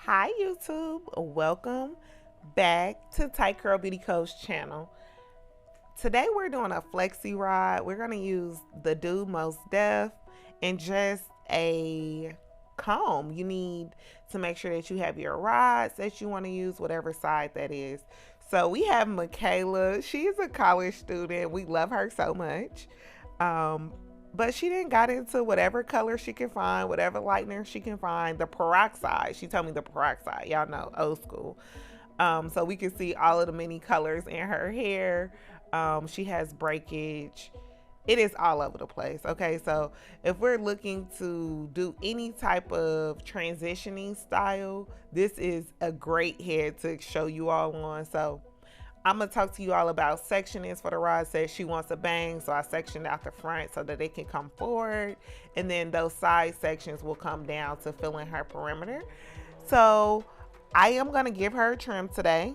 Hi YouTube, welcome back to Tight Curl Beauty Coach channel. Today we're doing a flexi rod. We're going to use the Do Most Def and just a comb. You need to make sure that you have your rods that you want to use, whatever side that is. So we have Michaela. She's a college student. We love her so much. Um, but she didn't got into whatever color she can find, whatever lightener she can find. The peroxide. She told me the peroxide. Y'all know, old school. So we can see all of the many colors in her hair. She has breakage. It is all over the place. Okay, so if we're looking to do any type of transitioning style, this is a great hair to show you all on. So I'm gonna talk to you all about sectionings for the rod. Says she wants a bang, so I sectioned out the front so that they can come forward, and then those side sections will come down to fill in her perimeter. So I am gonna give her a trim today.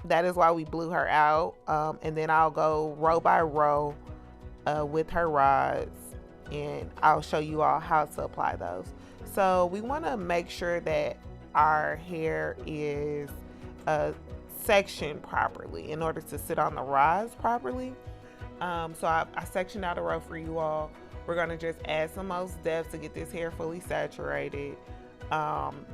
That is why we blew her out, and then I'll go row by row with her rods, and I'll show you all how to apply those. So we want to make sure that our hair is sectioned properly in order to sit on the rods properly. So I sectioned out a row for you all. We're going to just add some most depth to get this hair fully saturated.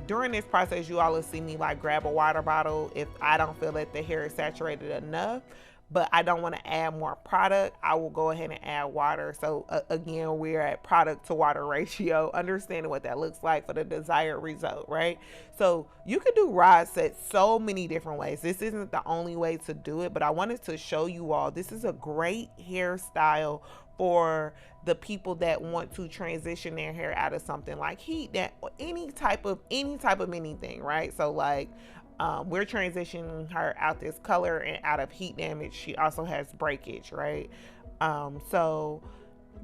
During this process, you all will see me like grab a water bottle if I don't feel that the hair is saturated enough, but I don't want to add more product. I will go ahead and add water. So again, we're at product to water ratio, understanding what that looks like for the desired result, right? So you can do rod sets so many different ways. This isn't the only way to do it, but I wanted to show you all this is a great hairstyle for the people that want to transition their hair out of something like heat, that any type of anything, right? So like we're transitioning her out this color and out of heat damage. She also has breakage, right? So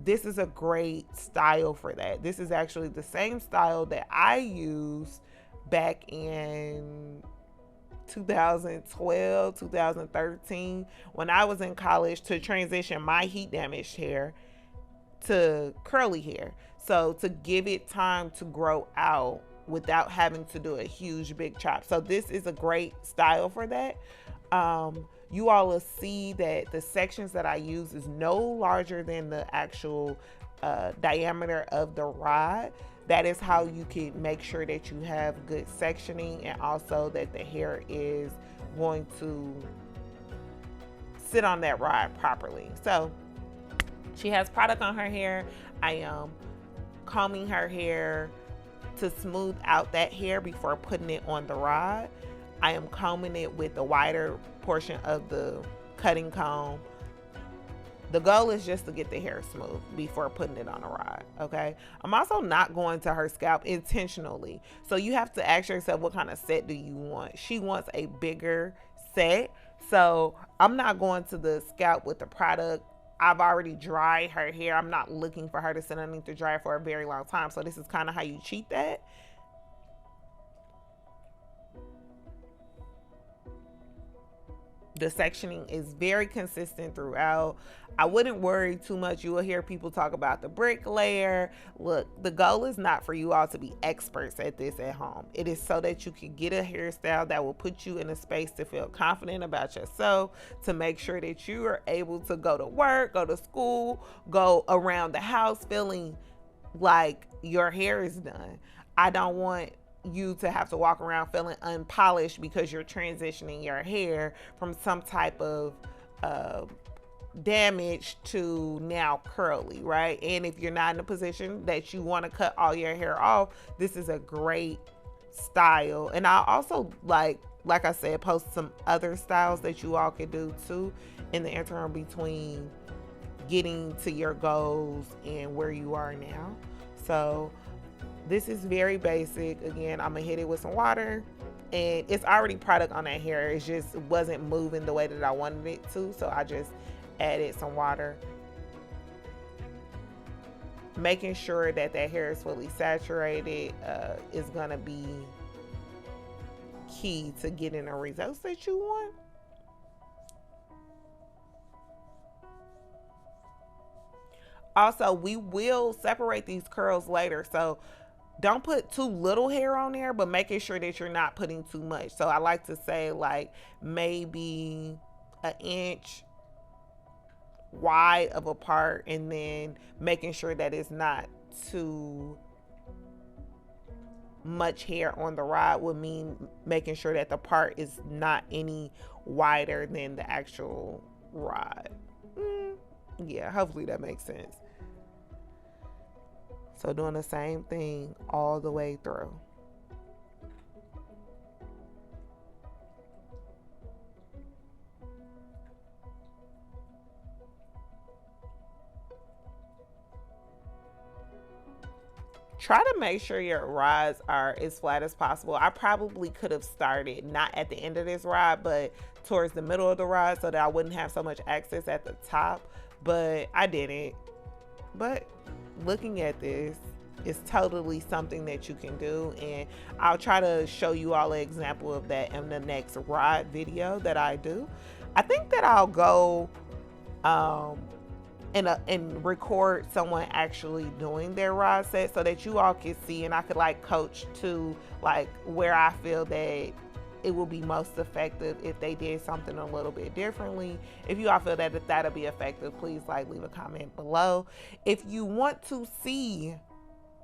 this is a great style for that. This is actually the same style that I used back in 2012, 2013 when I was in college to transition my heat damaged hair to curly hair. So to give it time to grow out without having to do a huge big chop. So this is a great style for that. You all will see that the sections that I use is no larger than the actual diameter of the rod. That is how you can make sure that you have good sectioning and also that the hair is going to sit on that rod properly. So she has product on her hair. I am combing her hair to smooth out that hair before putting it on the rod. I am combing it with the wider portion of the cutting comb. The goal is just to get the hair smooth before putting it on a rod, okay? I'm also not going to her scalp intentionally. So you have to ask yourself, what kind of set do you want? She wants a bigger set. So I'm not going to the scalp with the product. I've already dried her hair. I'm not looking for her to sit underneath the dryer for a very long time. So this is kind of how you cheat that. The sectioning is very consistent throughout. I wouldn't worry too much. You will hear people talk about the brick layer. Look, the goal is not for you all to be experts at this at home. It is so that you can get a hairstyle that will put you in a space to feel confident about yourself, to make sure that you are able to go to work, go to school, go around the house feeling like your hair is done. I don't want you to have to walk around feeling unpolished because you're transitioning your hair from some type of damage to now curly, right? And if you're not in a position that you want to cut all your hair off, this is a great style. And I also like I said, post some other styles that you all can do too in the interim between getting to your goals and where you are now. So this is very basic. Again, I'm gonna hit it with some water, and it's already product on that hair. It just wasn't moving the way that I wanted it to, so I just added some water, making sure that that hair is fully saturated is gonna be key to getting the results that you want. Also, we will separate these curls later, so don't put too little hair on there, but making sure that you're not putting too much. So I like to say like maybe an inch wide of a part, and then making sure that it's not too much hair on the rod would mean making sure that the part is not any wider than the actual rod. Yeah, hopefully that makes sense. So doing the same thing all the way through. Try to make sure your rods are as flat as possible. I probably could have started not at the end of this rod, but towards the middle of the rod so that I wouldn't have so much excess at the top, but I didn't. But looking at this, it's totally something that you can do, and I'll try to show you all an example of that in the next rod video that I do. I think that I'll go and record someone actually doing their rod set so that you all can see, and I could like coach to like where I feel that it will be most effective if they did something a little bit differently. If you all feel that that'll be effective, please like leave a comment below. If you want to see,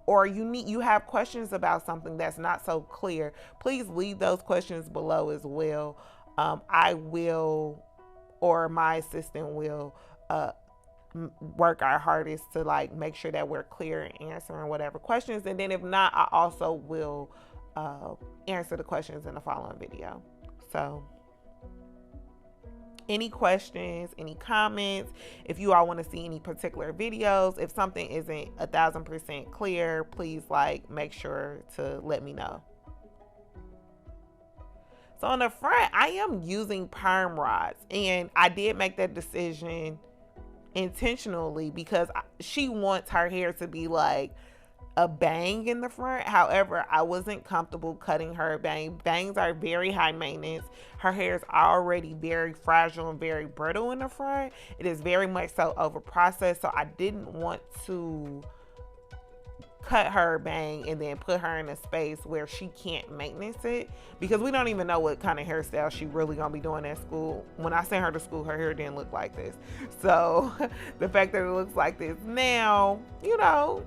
or you have questions about something that's not so clear, please leave those questions below as well. I will, or my assistant will, work our hardest to like make sure that we're clear in answering whatever questions, and then if not, I also will answer the questions in the following video. So any questions, any comments, if you all want to see any particular videos, if something isn't 1000% clear, please like make sure to let me know. So on the front, I am using perm rods, and I did make that decision intentionally because she wants her hair to be like a bang in the front. However, I wasn't comfortable cutting her bang. Bangs are very high maintenance. Her hair is already very fragile and very brittle in the front. It is very much so over processed, so I didn't want to cut her bang and then put her in a space where she can't maintenance it, because we don't even know what kind of hairstyle she really gonna be doing at school. When I sent her to school, her hair didn't look like this. So the fact that it looks like this now, you know,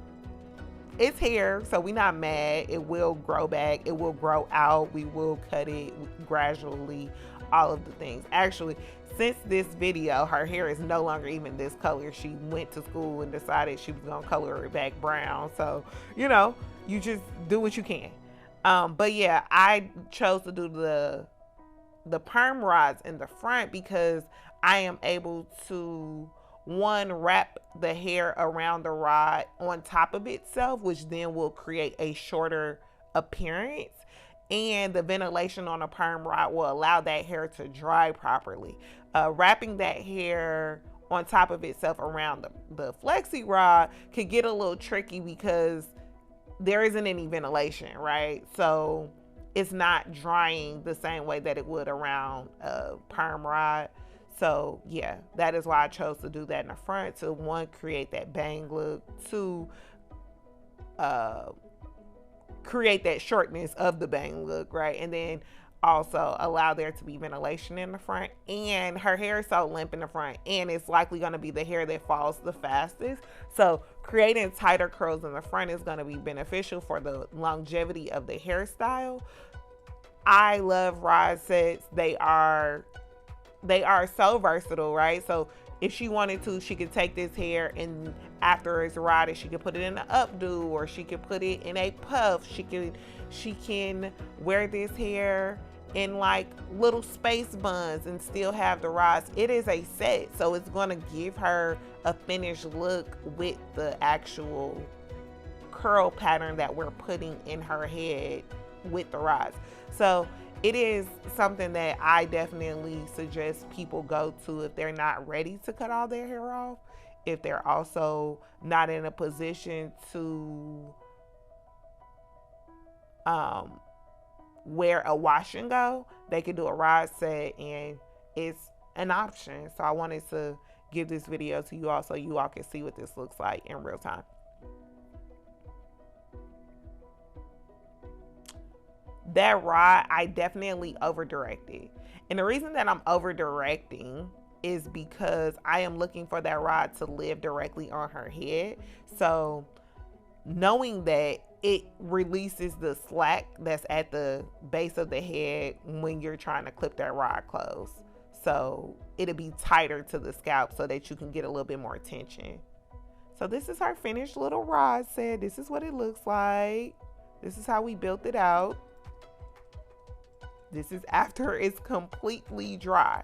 it's hair, so we're not mad. It will grow back, it will grow out, we will cut it gradually, all of the things. Actually, since this video, her hair is no longer even this color. She went to school and decided she was gonna color it back brown. So, you know, you just do what you can. But yeah, I chose to do the perm rods in the front because I am able to, one, wrap the hair around the rod on top of itself, which then will create a shorter appearance, and the ventilation on a perm rod will allow that hair to dry properly. Wrapping that hair on top of itself around the flexi rod could get a little tricky because there isn't any ventilation, right? So it's not drying the same way that it would around a perm rod. So yeah, that is why I chose to do that in the front, to one, create that bang look, two, create that shortness of the bang look, right? And then also allow there to be ventilation in the front. And her hair is so limp in the front, and it's likely going to be the hair that falls the fastest. So creating tighter curls in the front is going to be beneficial for the longevity of the hairstyle. I love rod sets. They are so versatile, right? So if she wanted to, she could take this hair, and after it's rotted, she could put it in an updo, or she could put it in a puff. She can wear this hair in like little space buns and still have the rods. It is a set, so it's gonna give her a finished look with the actual curl pattern that we're putting in her head with the rods. So it is something that I definitely suggest people go to if they're not ready to cut all their hair off, if they're also not in a position to wear a wash and go. They can do a rod set, and it's an option. So I wanted to give this video to you all so you all can see what this looks like in real time. that rod, I definitely over directed. And the reason that I'm over directing is because I am looking for that rod to live directly on her head. So knowing that it releases the slack that's at the base of the head when you're trying to clip that rod close. So it'll be tighter to the scalp so that you can get a little bit more tension. So this is our finished little rod set. This is what it looks like. This is how we built it out. This is after it's completely dry.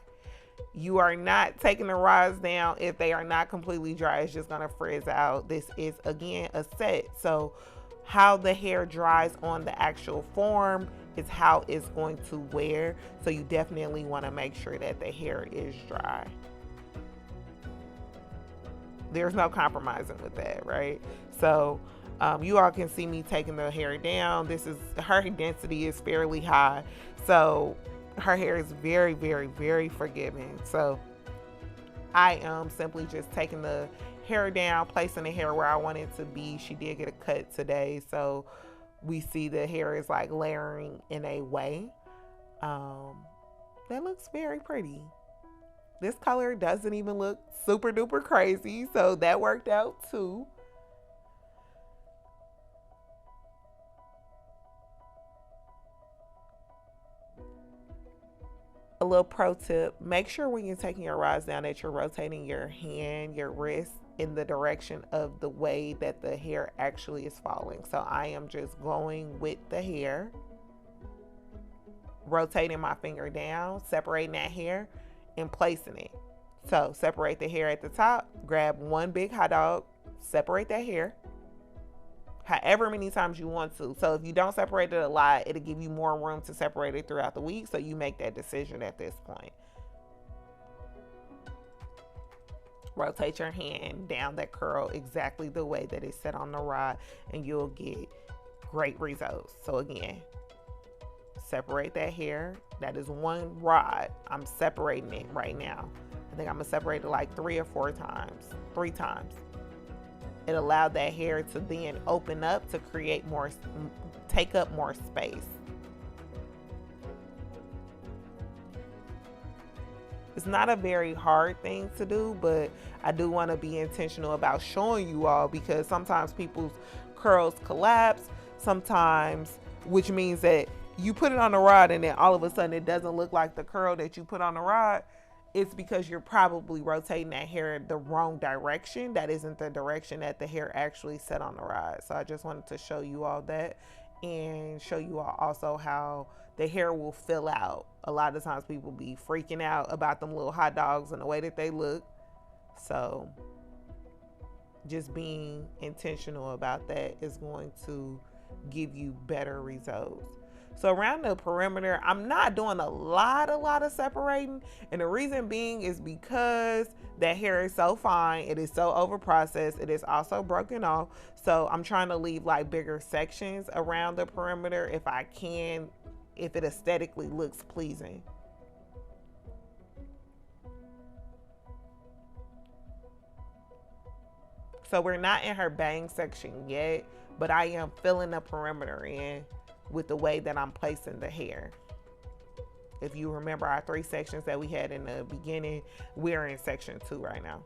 You are not taking the rods down if they are not completely dry. It's just gonna frizz out. This is, again, a set. So how the hair dries on the actual form is how it's going to wear. So you definitely want to make sure that the hair is dry. There's no compromising with that, right? So you all can see me taking the hair down. This is, her density is fairly high. So her hair is very, very, very forgiving. So I am simply just taking the hair down, placing the hair where I want it to be. She did get a cut today, so we see the hair is like layering in a way that looks very pretty. This color doesn't even look super duper crazy, so that worked out too. A little pro tip, make sure when you're taking your rods down that you're rotating your hand, your wrist in the direction of the way that the hair actually is falling. So I am just going with the hair, rotating my finger down, separating that hair and placing it. So separate the hair at the top, grab one big hot dog, separate that hair however many times you want to. So if you don't separate it a lot, it'll give you more room to separate it throughout the week. So you make that decision at this point. Rotate your hand down that curl exactly the way that it's set on the rod, and you'll get great results. So again, separate that hair. That is one rod. I'm separating it right now. I think I'm gonna separate it like 3 or 4 times. 3 times. It allowed that hair to then open up to create more, take up more space. It's not a very hard thing to do, but I do want to be intentional about showing you all, because sometimes people's curls collapse, sometimes, which means that you put it on the rod and then all of a sudden it doesn't look like the curl that you put on the rod. It's because you're probably rotating that hair the wrong direction. That isn't the direction that the hair actually set on the rod. So I just wanted to show you all that, and show you all also how the hair will fill out. A lot of times people be freaking out about them little hot dogs and the way that they look. So just being intentional about that is going to give you better results. So around the perimeter, I'm not doing a lot of separating. And the reason being is because that hair is so fine. It is so over processed. It is also broken off. So I'm trying to leave like bigger sections around the perimeter if I can, if it aesthetically looks pleasing. So we're not in her bang section yet, but I am filling the perimeter in with the way that I'm placing the hair. If you remember our 3 sections that we had in the beginning, we're in section 2 right now.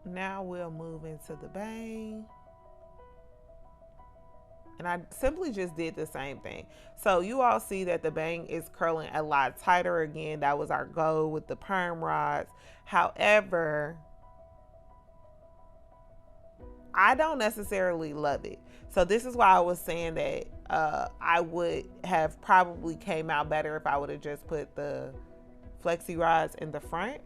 Now we'll move into the bang. And I simply just did the same thing. So you all see that the bang is curling a lot tighter. Again, that was our goal with the perm rods. However, I don't necessarily love it. So this is why I was saying that I would have probably came out better if I would have just put the flexi rods in the front.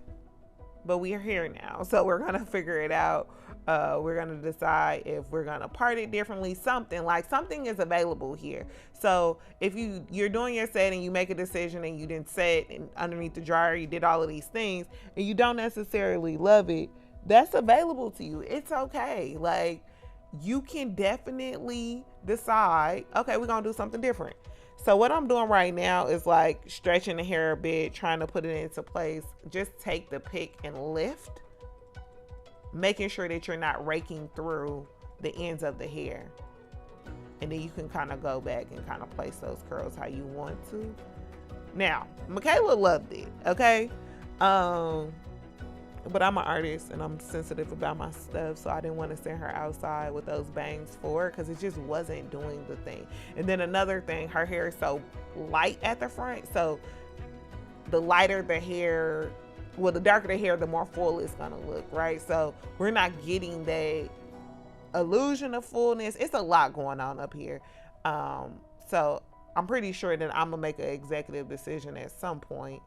But we are here now, so we're gonna figure it out. We're gonna decide if we're gonna part it differently. Something is available here. So if you're doing your set and you make a decision and you didn't set and underneath the dryer, you did all of these things and you don't necessarily love it, that's available to you. It's okay. Like, you can definitely decide, okay, we're gonna do something different. So what I'm doing right now is like stretching the hair a bit, trying to put it into place. Just take the pick and lift, making sure that you're not raking through the ends of the hair. And then you can kind of go back and kind of place those curls how you want to. Now, Michaela loved it, okay? But I'm an artist and I'm sensitive about my stuff, so I didn't want to send her outside with those bangs for her because it just wasn't doing the thing. And then another thing, her hair is so light at the front, so the lighter the hair, well, the darker the hair, the more full it's gonna look, right? So we're not getting that illusion of fullness. It's a lot going on up here. So I'm pretty sure that I'm gonna make an executive decision at some point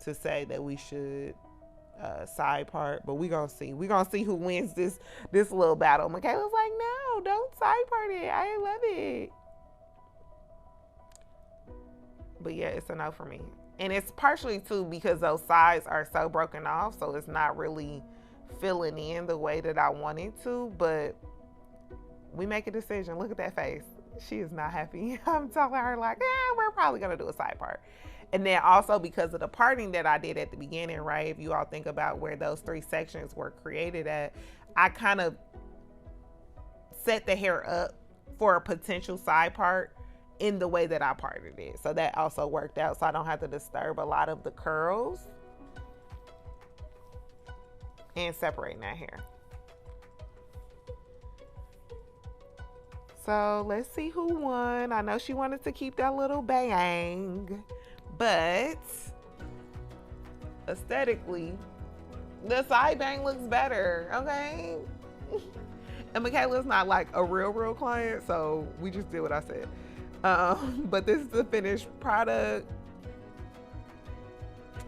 to say that we should side part, but we gonna see who wins this little battle. Michaela's like, no, don't side part it, I love it. But yeah, it's a no for me. And it's partially too because those sides are so broken off, so it's not really filling in the way that I want it to. But we make a decision. Look at that face, she is not happy. I'm telling her like, we're probably gonna do a side part. And then also because of the parting that I did at the beginning, right? If you all think about where those 3 sections were created at, I kind of set the hair up for a potential side part in the way that I parted it. So that also worked out, so I don't have to disturb a lot of the curls and separating that hair. So let's see who won. I know she wanted to keep that little bang, but aesthetically, the side bang looks better, okay? And Michaela's not like a real client, so we just did what I said. But this is the finished product.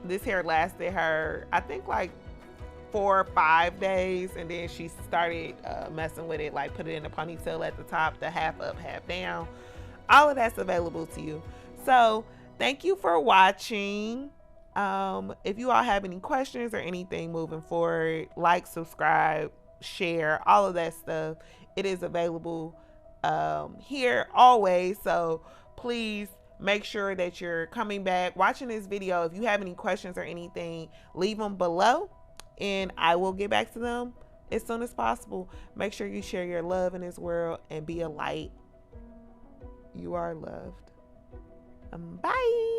This hair lasted her, I think, like 4 or 5 days, and then she started messing with it, like put it in a ponytail at the top, the half up, half down. All of that's available to you. So thank you for watching. If you all have any questions or anything moving forward, like, subscribe, share, all of that stuff. It is available here always. So please make sure that you're coming back, watching this video. If you have any questions or anything, leave them below and I will get back to them as soon as possible. Make sure you share your love in this world and be a light. You are loved. Bye.